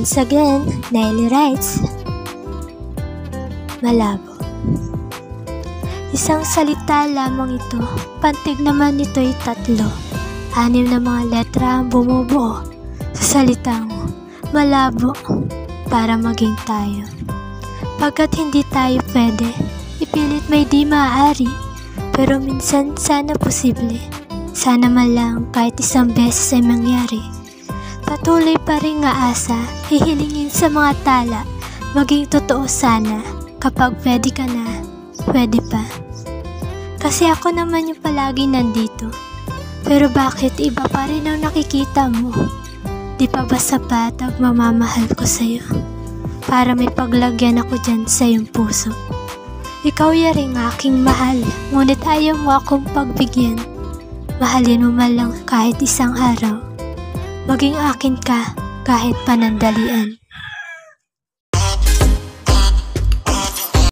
Once again, Nelly writes, malabo. Isang salita lamang ito, pantig naman ito'y 3. 6 na mga letra ang bumubuo sa salitang malabo para maging tayo. Pagkat hindi tayo pwede, ipilit may di maaari, pero minsan sana posible. Sana man lang kahit isang beses ay mangyari. Patuloy pa rin aasa, hihilingin sa mga tala, maging totoo sana, kapag pwede ka na, pwede pa. Kasi ako naman yung palagi nandito, pero bakit iba pa rin ang nakikita mo? Di pa ba sapat ang mamamahal ko sa'yo? Para may paglagyan ako dyan sa iyong puso. Ikaw yaring aking mahal, ngunit ayaw mo akong pagbigyan. Mahalin mo man lang kahit isang araw. Maging akin ka kahit panandalian.